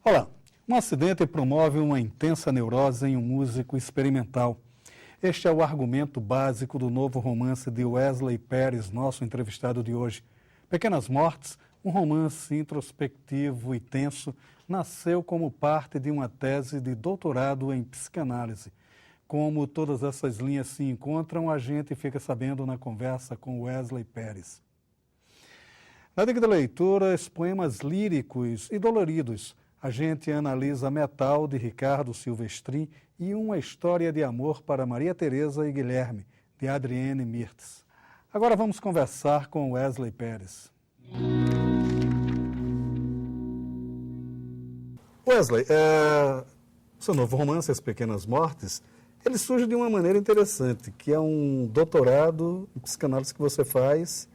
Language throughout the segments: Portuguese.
Olá, um acidente promove uma intensa neurose em um músico experimental. Este é o argumento básico do novo romance de Wesley Pérez, nosso entrevistado de hoje. Pequenas Mortes, um romance introspectivo e tenso, nasceu como parte de uma tese de doutorado em psicanálise. Como todas essas linhas se encontram, a gente fica sabendo na conversa com Wesley Pérez. Na dica da leitura, poemas líricos e doloridos, a gente analisa Metal, de Ricardo Silvestrin, e Uma História de Amor para Maria Teresa e Guilherme, de Adrienne Mirtz. Agora vamos conversar com Wesley Pérez. Wesley, seu novo romance, As Pequenas Mortes, ele surge de uma maneira interessante, que é um doutorado em psicanálise que você faz,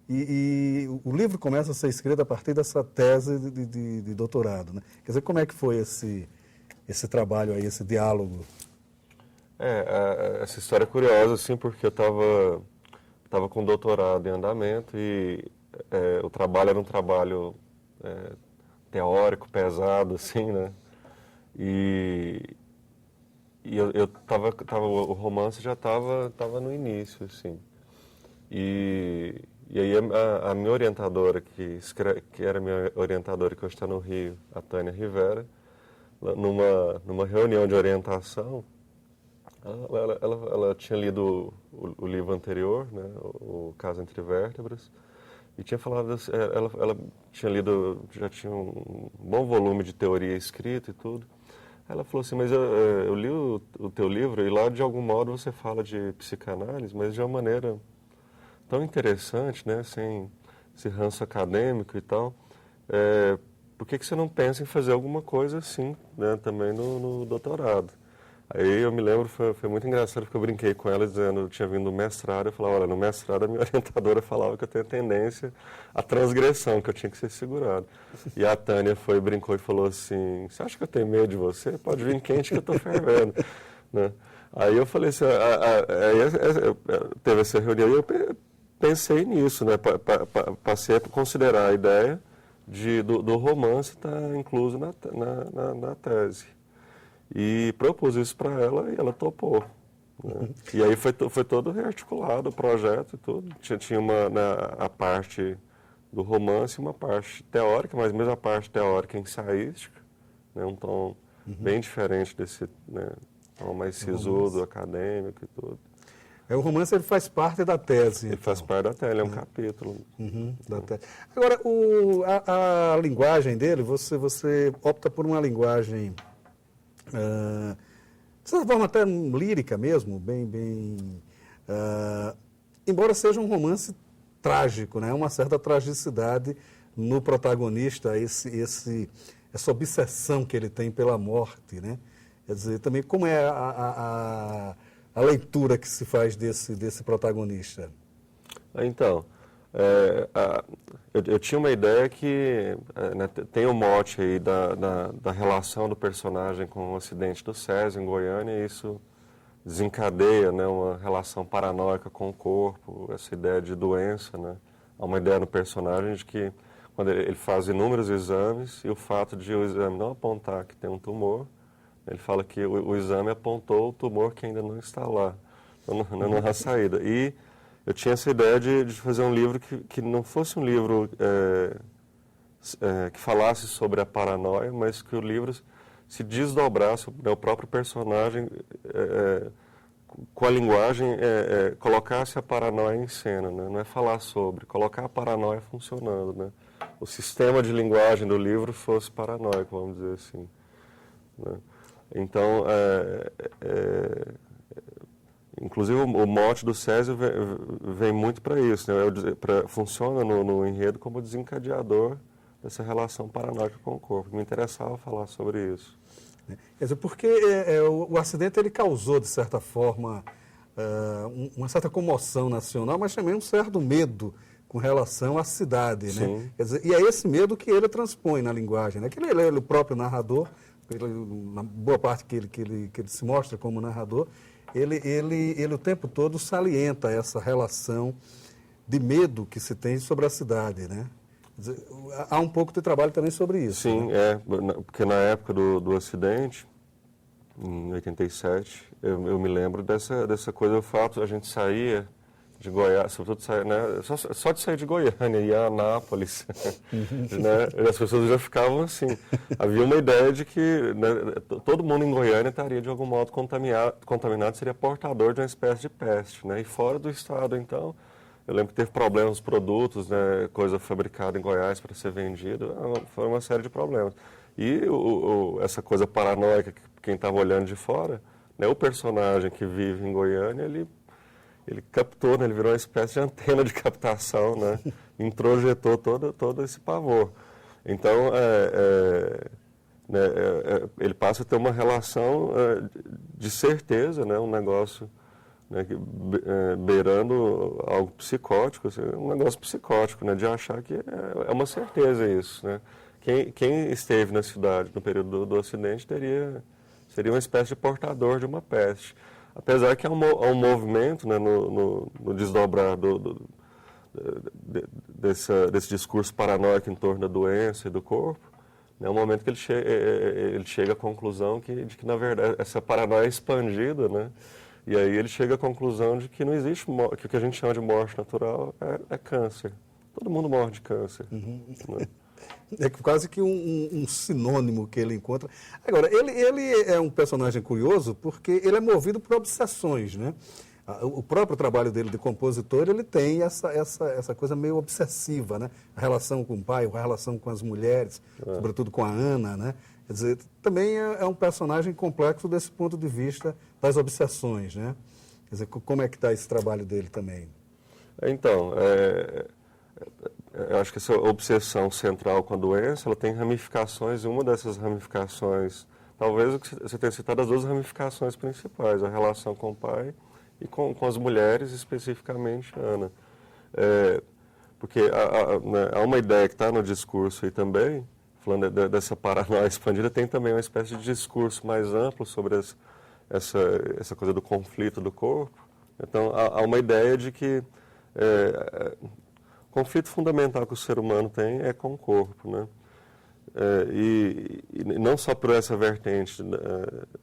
e o livro começa a ser escrito a partir dessa tese de doutorado, né? Quer dizer, como é que foi esse trabalho aí, esse diálogo? Essa história é curiosa, assim, porque eu estava com doutorado em andamento e o trabalho era um trabalho teórico, pesado, assim, né? E o romance já estava no início, assim. E aí a minha orientadora, que era minha orientadora, que hoje está no Rio, a Tânia Rivera, numa reunião de orientação, ela tinha lido o livro anterior, né, o Caso Entre Vértebras, e tinha falado, ela tinha lido, já tinha um bom volume de teoria escrita e tudo. Ela falou assim, mas eu li o teu livro e lá de algum modo você fala de psicanálise, mas de uma maneira tão interessante, né, sem esse ranço acadêmico e tal. Por que você não pensa em fazer alguma coisa assim, né, também no doutorado? Aí eu me lembro, foi muito engraçado, porque eu brinquei com ela dizendo, eu tinha vindo do mestrado, eu falava, olha, no mestrado a minha orientadora falava que eu tenho tendência à transgressão, que eu tinha que ser segurado. E a Tânia brincou e falou assim, você acha que eu tenho medo de você? Pode vir quente que eu estou fervendo, né? Aí eu falei assim, teve essa reunião e eu pensei nisso, né? Passei a considerar a ideia do romance estar incluso na tese. E propus isso para ela e ela topou, né? E aí foi todo rearticulado o projeto e tudo. Tinha a parte do romance e uma parte teórica, mas mesmo a parte teórica ensaística, né? Um tom bem diferente desse, né, tom mais sisudo, acadêmico e tudo. O romance ele faz parte da tese. Ele faz parte da tese, ele é um capítulo. Da tese. Agora, a linguagem dele, você opta por uma linguagem, de certa forma até lírica mesmo, embora seja um romance trágico, né? Uma certa tragicidade no protagonista, essa obsessão que ele tem pela morte, né? Quer dizer, também como é a leitura que se faz desse protagonista? Então, eu tinha uma ideia que né, tem um mote aí da relação do personagem com o acidente do Césio em Goiânia, e isso desencadeia, né, uma relação paranoica com o corpo, essa ideia de doença, né? Há uma ideia no personagem de que quando ele faz inúmeros exames, e o fato de o exame não apontar que tem um tumor, ele fala que o exame apontou o tumor que ainda não está lá, não há saída. E eu tinha essa ideia de fazer um livro que não fosse um livro que falasse sobre a paranoia, mas que o livro se desdobrasse, né, o próprio personagem, com a linguagem, colocasse a paranoia em cena, né? Não é falar sobre, colocar a paranoia funcionando, né? O sistema de linguagem do livro fosse paranoico, vamos dizer assim, né? Então, inclusive o mote do Césio vem muito para isso, né? Funciona no enredo como desencadeador dessa relação paranoica com o corpo. Me interessava falar sobre isso. Quer dizer, porque o acidente ele causou, de certa forma, uma certa comoção nacional, mas também um certo medo com relação à cidade, né? Quer dizer, e é esse medo que ele transpõe na linguagem, né? Que ele é o próprio narrador, na boa parte que ele se mostra como narrador, ele o tempo todo salienta essa relação de medo que se tem sobre a cidade, né? Há um pouco de trabalho também sobre isso. Sim, né? porque na época do acidente, em 87, eu me lembro dessa coisa, o fato, a gente saía de Goiás, sobretudo né, só de sair de Goiânia, ir a Anápolis, né, as pessoas já ficavam assim. Havia uma ideia de que, né, todo mundo em Goiânia estaria de algum modo contaminado, seria portador de uma espécie de peste, né, e fora do estado, então, eu lembro que teve problemas nos produtos, né, coisa fabricada em Goiás para ser vendida, foi uma série de problemas. E essa coisa paranoica, que quem estava olhando de fora, né, o personagem que vive em Goiânia, ele captou, né, ele virou uma espécie de antena de captação, né, introjetou todo esse pavor. Então, né, ele passa a ter uma relação de certeza, né, um negócio, né, beirando algo psicótico, assim, um negócio psicótico, né, de achar que é uma certeza isso, né. Quem esteve na cidade no período do acidente seria uma espécie de portador de uma peste. Apesar que há um movimento, né, no desdobrar desse discurso paranoico em torno da doença e do corpo, é um momento que ele chega à conclusão de que, na verdade, essa paranoia é expandida, né, e aí ele chega à conclusão de que não existe, que o que a gente chama de morte natural é câncer. Todo mundo morre de câncer. Né? É quase que um sinônimo que ele encontra. Agora, ele é um personagem curioso porque ele é movido por obsessões, né? O próprio trabalho dele de compositor, ele tem essa coisa meio obsessiva, né? A relação com o pai, a relação com as mulheres, sobretudo com a Ana, né? Quer dizer, também é um personagem complexo desse ponto de vista das obsessões, né? Quer dizer, como é que está esse trabalho dele também? Então, eu acho que essa obsessão central com a doença, ela tem ramificações, e uma dessas ramificações, talvez você tenha citado as duas ramificações principais, a relação com o pai e com as mulheres, especificamente Ana. Porque né, há uma ideia que está no discurso aí também, falando dessa paranoia expandida, tem também uma espécie de discurso mais amplo sobre essa coisa do conflito do corpo. Então, há uma ideia de que o conflito fundamental que o ser humano tem é com o corpo, né? E não só por essa vertente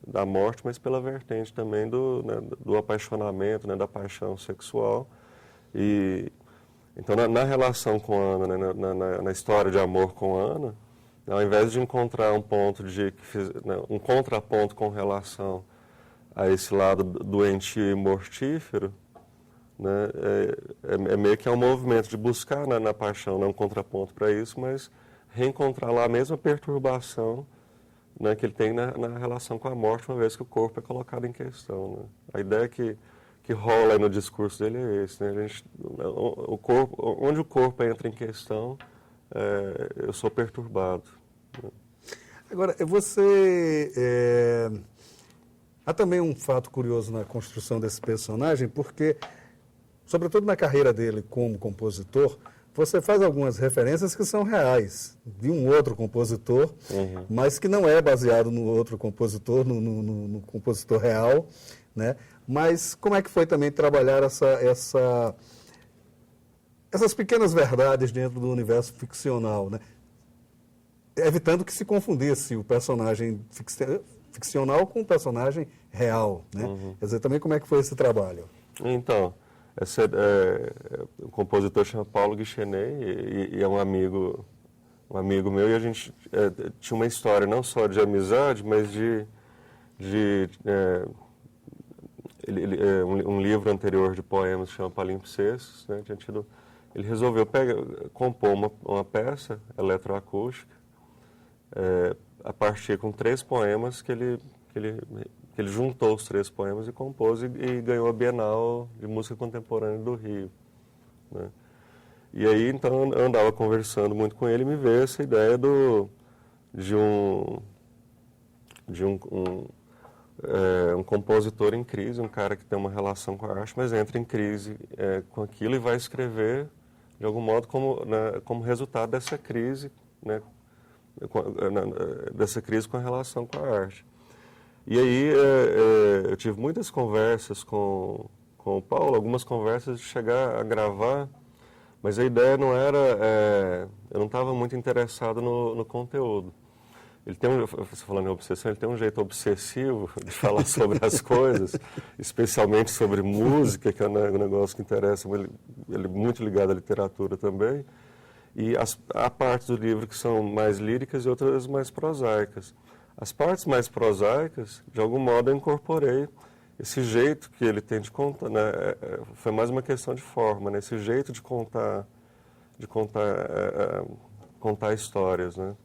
da morte, mas pela vertente também do apaixonamento, né, da paixão sexual. E então, na relação com a Ana, né, na história de amor com a Ana, ao invés de encontrar um ponto um contraponto com relação a esse lado doentio e mortífero, né, é meio que um movimento de buscar na paixão, não um contraponto para isso, mas reencontrar lá a mesma perturbação, né, que ele tem na relação com a morte, uma vez que o corpo é colocado em questão. Né. A ideia que rola aí no discurso dele é esse, né, onde o corpo entra em questão, eu sou perturbado. Né. Agora, há também um fato curioso na construção desse personagem, porque, sobretudo na carreira dele como compositor, você faz algumas referências que são reais, de um outro compositor, mas que não é baseado no outro compositor, no compositor real, né? Mas como é que foi também trabalhar essas pequenas verdades dentro do universo ficcional, né? Evitando que se confundisse o personagem ficcional com o personagem real, né? Quer dizer, também como é que foi esse trabalho? Então, o compositor chama Paulo Guichenet e é um amigo meu, e a gente tinha uma história não só de amizade, mas um livro anterior de poemas chama Palimpsestos, né? Ele resolveu compor uma peça eletroacústica a partir com 3 poemas que ele juntou os 3 poemas e compôs e ganhou a Bienal de Música Contemporânea do Rio. Né? E aí, então, eu andava conversando muito com ele e me veio essa ideia de um compositor em crise, um cara que tem uma relação com a arte, mas entra em crise com aquilo e vai escrever, de algum modo, como resultado dessa crise, né? Dessa crise com a relação com a arte. E aí eu tive muitas conversas com o Paulo, algumas conversas de chegar a gravar Mas a ideia não era... eu não estava muito interessado no conteúdo. Ele tem você falando em obsessão, ele tem um jeito obsessivo de falar sobre as coisas, especialmente sobre música, que é um negócio que interessa, ele é muito ligado à literatura também, e há partes do livro que são mais líricas e outras mais prosaicas. As partes mais prosaicas, de algum modo, eu incorporei esse jeito que ele tem de contar, né? Foi mais uma questão de forma, né? Esse jeito de contar histórias, né?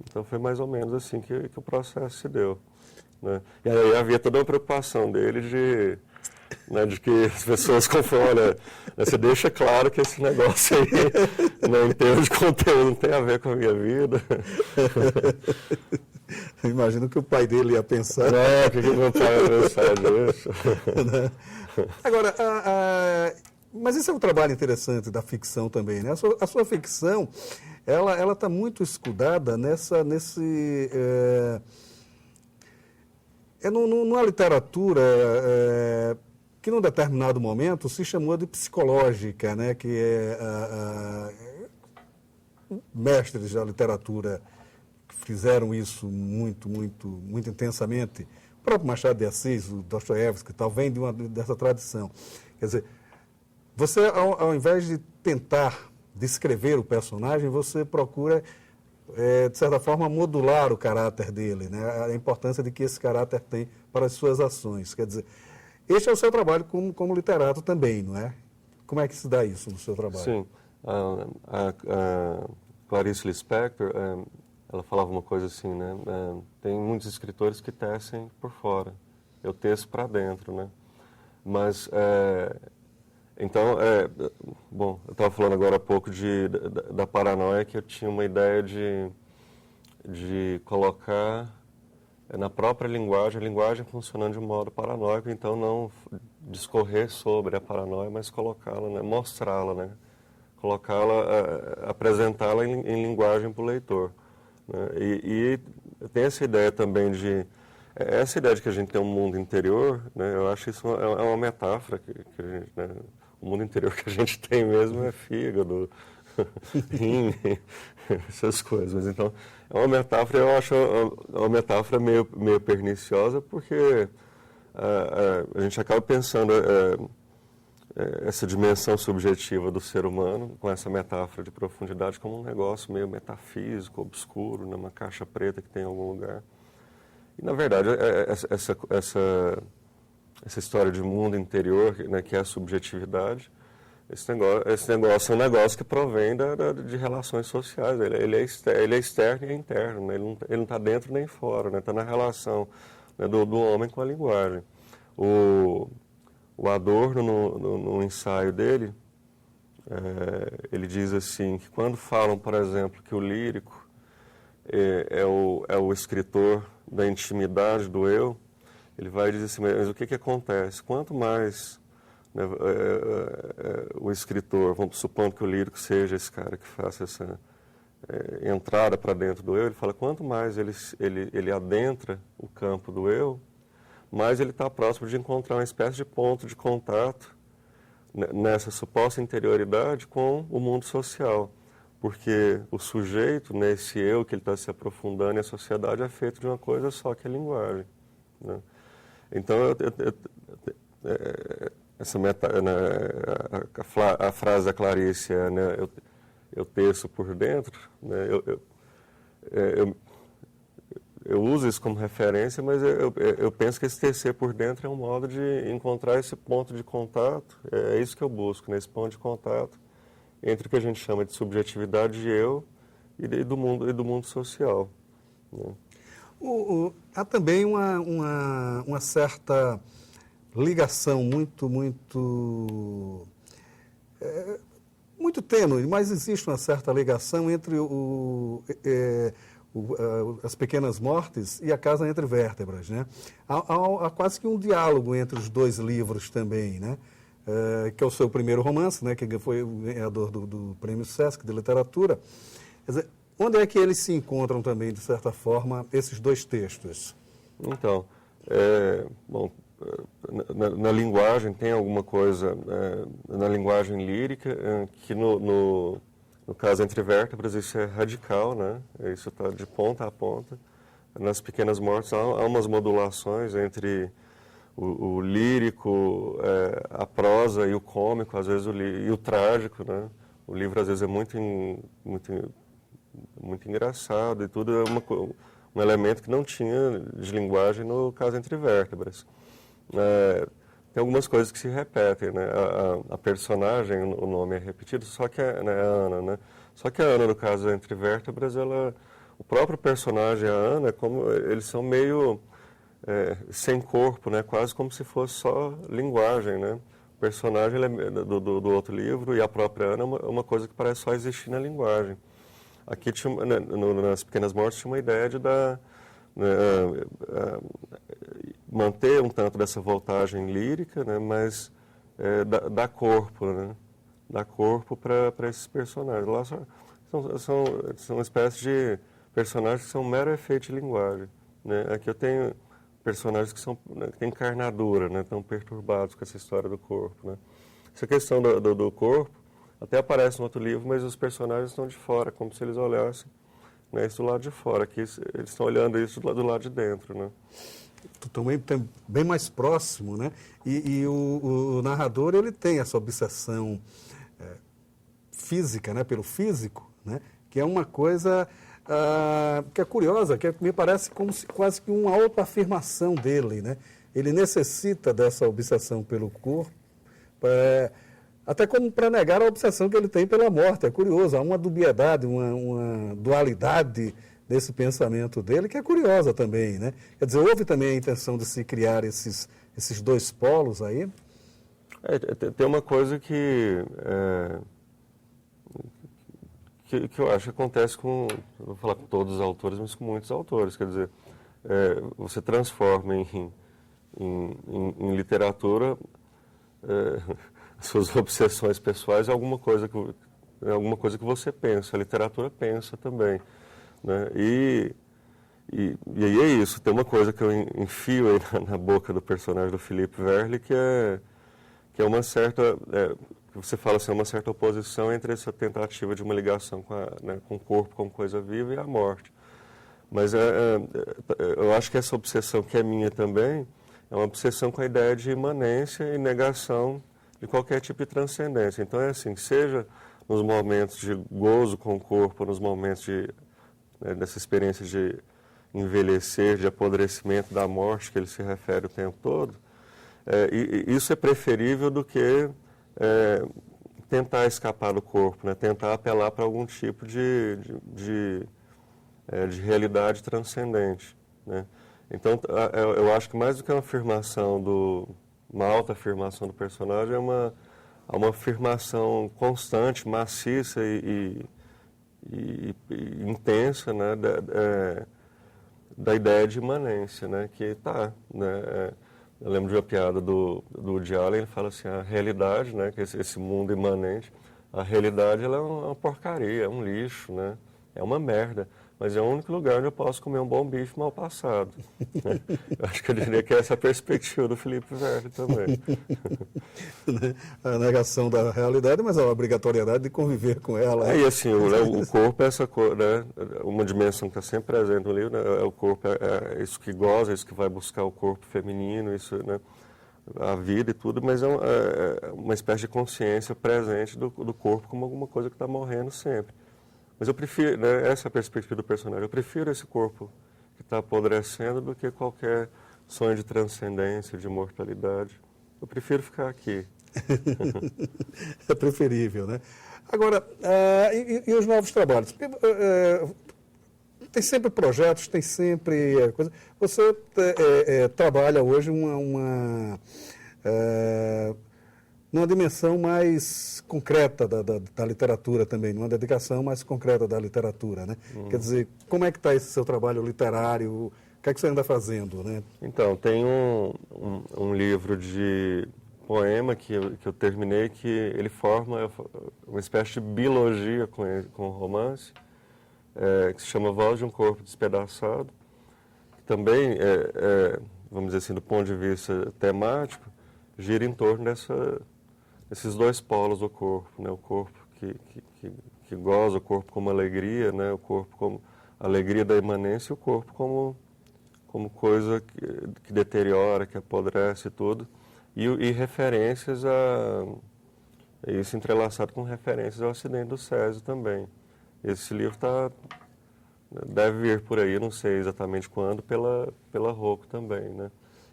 Então foi mais ou menos assim que o processo se deu, né? E aí havia toda uma preocupação dele de que as pessoas confundem, olha, você deixa claro que esse negócio aí, né, em termos de conteúdo, não tem a ver com a minha vida. Imagino que o pai dele ia pensar. O que meu pai ia pensar disso? Agora, mas esse é um trabalho interessante da ficção também, né? A sua ficção, ela está muito escudada numa literatura que num determinado momento se chamou de psicológica, né? Que mestres da literatura fizeram isso muito intensamente. O próprio Machado de Assis, o Dostoiévski, tal, vem dessa tradição. Quer dizer, você, ao invés de tentar descrever o personagem, você procura, de certa forma, modular o caráter dele, né? A importância de que esse caráter tem para as suas ações. Quer dizer, este é o seu trabalho como literato também, não é? Como é que se dá isso no seu trabalho? Sim. A Clarice Lispector, ela falava uma coisa assim, né? Tem muitos escritores que tecem por fora. Eu teço para dentro, né? Mas... Então, bom, eu estava falando agora há pouco da paranoia, que eu tinha uma ideia de colocar na própria linguagem, a linguagem funcionando de um modo paranoico, então não discorrer sobre a paranoia, mas colocá-la, né, mostrá-la, né, colocá-la, apresentá-la em linguagem para o leitor. Né, e tem essa ideia também essa ideia de que a gente tem um mundo interior, né, eu acho isso é uma metáfora que a gente, né, o mundo interior que a gente tem mesmo é fígado, rim, essas coisas. Mas, então, é uma metáfora, eu acho uma metáfora meio perniciosa, porque a gente acaba pensando essa dimensão subjetiva do ser humano, com essa metáfora de profundidade, como um negócio meio metafísico, obscuro, numa caixa preta que tem em algum lugar. E, na verdade, essa história de mundo interior, né, que é a subjetividade, esse negócio é um negócio que provém de relações sociais. Ele é externo e é interno, né? Ele não está dentro nem fora, né? Está na relação, né, do homem com a linguagem. O Adorno, no ensaio dele, ele diz assim, que quando falam, por exemplo, que o lírico é o escritor da intimidade do eu, ele vai dizer assim, mas o que acontece? Quanto mais, né, o escritor, vamos supondo que o lírico seja esse cara que faça essa entrada para dentro do eu, ele fala, quanto mais ele adentra o campo do eu, mais ele está próximo de encontrar uma espécie de ponto de contato nessa suposta interioridade com o mundo social. Porque o sujeito, nesse eu que ele está se aprofundando, e a sociedade é feito de uma coisa só, que é a linguagem. Né? Então, a frase da Clarice é, né, eu teço por dentro, né, eu uso isso como referência, mas eu penso que esse tecer por dentro é um modo de encontrar esse ponto de contato, é isso que eu busco, nesse ponto de contato entre o que a gente chama de subjetividade de eu e do mundo social. Né? Há também uma certa ligação muito tênue, mas existe uma certa ligação entre as Pequenas Mortes e A Casa Entre Vértebras, né? Há quase que um diálogo entre os dois livros também, né? Que é o seu primeiro romance, né? Que foi o ganhador do Prêmio Sesc de Literatura. Quer dizer, onde é que eles se encontram também, de certa forma, esses dois textos? Então, bom, na linguagem, tem alguma coisa na linguagem lírica que no caso Entre Vértebras isso é radical, né? Isso está de ponta a ponta. Nas Pequenas Mortes há umas modulações entre o lírico, a prosa e o cômico, às vezes e o trágico, né? O livro às vezes é muito engraçado e tudo é um elemento que não tinha de linguagem no caso Entre Vértebras. Tem algumas coisas que se repetem, né? A personagem, o nome é repetido, só que é, né, a Ana, né? Só que a Ana, no caso Entre Vértebras, o próprio personagem, a Ana, eles são meio sem corpo, né? Quase como se fosse só linguagem, né? O personagem do outro livro e a própria Ana é uma coisa que parece só existir na linguagem. Aqui, né, nas Pequenas Mortes, tinha uma ideia de manter um tanto dessa voltagem lírica, né, mas dar corpo, né, dar corpo para esses personagens. Lá são uma espécie de personagens que são um mero efeito de linguagem. Né. Aqui eu tenho personagens que têm encarnadura, né, estão perturbados com essa história do corpo. Né. Essa questão do corpo até aparece no outro livro, mas os personagens estão de fora, como se eles olhassem, né, isso do lado de fora. Aqui eles estão olhando isso do lado de dentro, né. Também bem mais próximo, né? E o narrador, ele tem essa obsessão física, né? Pelo físico, né? Que é uma coisa que é curiosa, que me parece como quase que uma autoafirmação dele, né? Ele necessita dessa obsessão pelo corpo, até como para negar a obsessão que ele tem pela morte. É curioso, há uma dubiedade, uma dualidade desse pensamento dele, que é curiosa também, né? Quer dizer, houve também a intenção de se criar esses dois polos aí? Tem uma coisa que eu acho que acontece não vou falar com todos os autores, mas com muitos autores. Quer dizer, você transforma em literatura suas obsessões pessoais em alguma coisa que você pensa. A literatura pensa também. Né? E aí é isso, tem uma coisa que eu enfio aí na boca do personagem do Philippe Verle, que é uma certa, que você fala assim, uma certa oposição entre essa tentativa de uma ligação com o corpo como coisa viva e a morte. Mas eu acho que essa obsessão, que é minha também, é uma obsessão com a ideia de imanência e negação de qualquer tipo de transcendência. Então é assim, seja nos momentos de gozo com o corpo, nos momentos dessa experiência de envelhecer, de apodrecimento, da morte que ele se refere o tempo todo, isso é preferível do que tentar escapar do corpo, né? Tentar apelar para algum tipo de realidade transcendente. Né? Então, eu acho que mais do que uma autoafirmação do personagem, é uma afirmação constante, maciça e intensa, né, da ideia de imanência, né, que né, eu lembro de uma piada do Woody Allen, ele fala assim, a realidade, né, que esse mundo imanente, a realidade ela é uma porcaria, é um lixo, né, é uma merda, mas é o único lugar onde eu posso comer um bom bife mal passado. Né? Eu acho que eu diria que essa é a perspectiva do Philippe Verle também. A negação da realidade, mas a obrigatoriedade de conviver com ela. E assim, o corpo é essa coisa, né? Uma dimensão que está sempre presente no livro, né? O corpo é isso que goza, isso que vai buscar o corpo feminino, isso, né? A vida e tudo, mas é uma espécie de consciência presente do corpo como alguma coisa que está morrendo sempre. Mas eu prefiro, né, essa é a perspectiva do personagem, eu prefiro esse corpo que está apodrecendo do que qualquer sonho de transcendência, de imortalidade. Eu prefiro ficar aqui. É preferível, né? Agora, e os novos trabalhos? Tem sempre projetos, tem sempre coisa. Você trabalha hoje numa dimensão mais concreta da literatura também, numa dedicação mais concreta da literatura, né? Quer dizer, como é que está esse seu trabalho literário? O que é que você anda fazendo, né? Então, tem um livro de poema que eu terminei, que ele forma uma espécie de biologia com o romance, que se chama Voz de um Corpo Despedaçado. Também vamos dizer assim, do ponto de vista temático, gira em torno desses dois polos do corpo, né? O corpo que goza, o corpo como alegria, né? O corpo como alegria da imanência e o corpo como coisa que deteriora, que apodrece e tudo. E referências isso entrelaçado com referências ao acidente do Césio também. Esse livro deve vir por aí, não sei exatamente quando, pela Rocco também, né?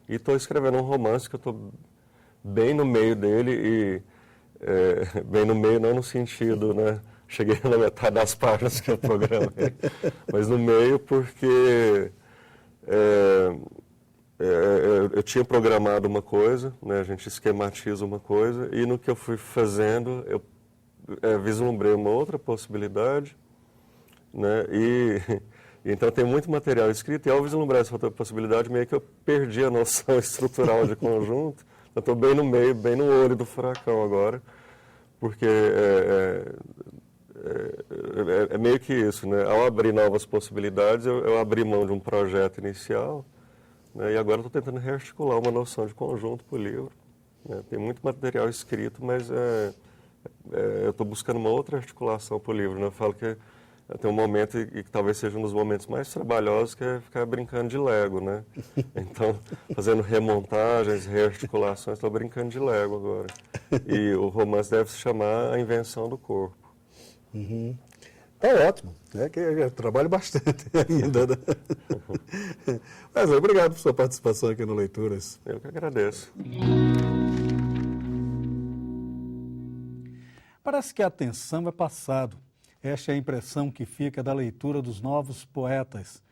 E estou escrevendo um romance que eu estou bem no meio dele bem no meio não no sentido, né? Cheguei na metade das páginas que eu programei, mas no meio porque eu tinha programado uma coisa, né? A gente esquematiza uma coisa e no que eu fui fazendo eu vislumbrei uma outra possibilidade, né? Então tem muito material escrito e ao vislumbrar essa outra possibilidade meio que eu perdi a noção estrutural de conjunto. Eu estou bem no meio, bem no olho do furacão agora, porque é meio que isso, né? Ao abrir novas possibilidades, eu abri mão de um projeto inicial, né? E agora estou tentando rearticular uma noção de conjunto para o livro, né? Tem muito material escrito, mas eu estou buscando uma outra articulação para o livro, né? Eu falo que tem um momento, e que talvez seja um dos momentos mais trabalhosos, que é ficar brincando de Lego, né? Então, fazendo remontagens, rearticulações, estou brincando de Lego agora. E o romance deve se chamar A Invenção do Corpo. Uhum. Tá ótimo, né? Que eu trabalho bastante ainda, né? Mas obrigado por sua participação aqui no Leituras. Eu que agradeço. Parece que a atenção é passado. Esta é a impressão que fica da leitura dos novos poetas.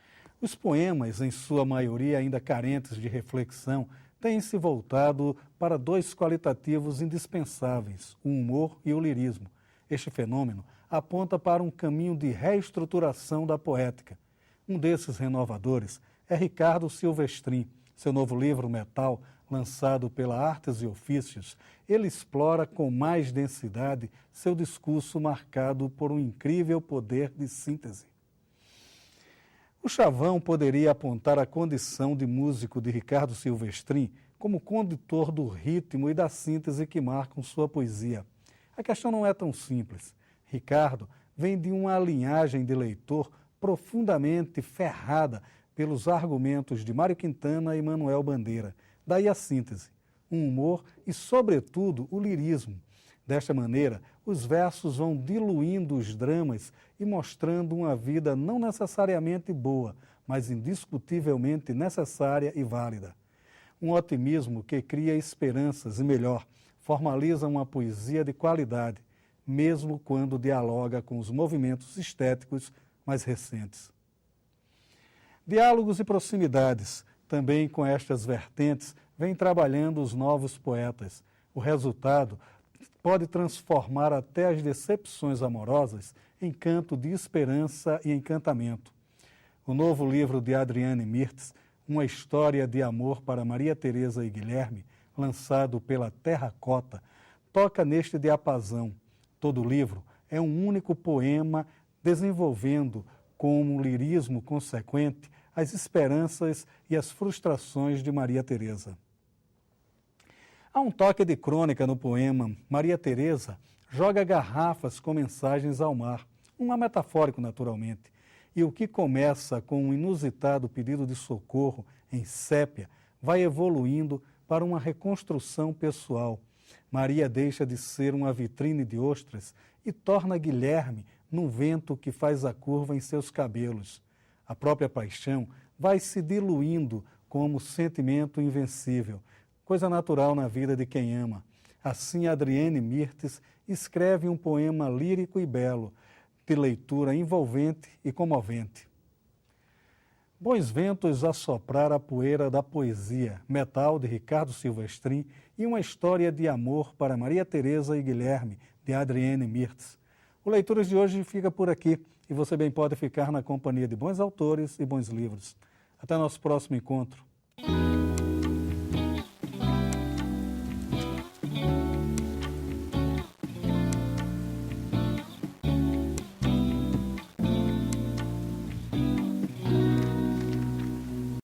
Os poemas, em sua maioria ainda carentes de reflexão, têm se voltado para dois qualitativos indispensáveis, o humor e o lirismo. Este fenômeno aponta para um caminho de reestruturação da poética. Um desses renovadores é Ricardo Silvestrin. Seu novo livro, Metal, lançado pela Artes e Ofícios, ele explora com mais densidade seu discurso marcado por um incrível poder de síntese. O chavão poderia apontar a condição de músico de Ricardo Silvestrin como condutor do ritmo e da síntese que marcam sua poesia. A questão não é tão simples. Ricardo vem de uma linhagem de leitor profundamente ferrada pelos argumentos de Mário Quintana e Manuel Bandeira. Daí a síntese, um humor e, sobretudo, o lirismo. Desta maneira, os versos vão diluindo os dramas e mostrando uma vida não necessariamente boa, mas indiscutivelmente necessária e válida. Um otimismo que cria esperanças e, melhor, formaliza uma poesia de qualidade, mesmo quando dialoga com os movimentos estéticos mais recentes. Diálogos e proximidades. Também com estas vertentes, vem trabalhando os novos poetas. O resultado pode transformar até as decepções amorosas em canto de esperança e encantamento. O novo livro de Adriane Mirtz, Uma História de Amor para Maria Teresa e Guilherme, lançado pela Terracota, toca neste diapasão. Todo o livro é um único poema desenvolvendo, com um lirismo consequente, as esperanças e as frustrações de Maria Teresa. Há um toque de crônica no poema. Maria Teresa joga garrafas com mensagens ao mar, uma metafórico naturalmente, e o que começa com um inusitado pedido de socorro em sépia vai evoluindo para uma reconstrução pessoal. Maria deixa de ser uma vitrine de ostras e torna Guilherme num vento que faz a curva em seus cabelos. A própria paixão vai se diluindo como sentimento invencível, coisa natural na vida de quem ama. Assim, Adriane Mirtz escreve um poema lírico e belo, de leitura envolvente e comovente. Bons ventos a soprar a poeira da poesia, Metal, de Ricardo Silvestrin, e Uma História de Amor para Maria Teresa e Guilherme, de Adriane Mirtz. O Leituras de hoje fica por aqui e você bem pode ficar na companhia de bons autores e bons livros. Até nosso próximo encontro.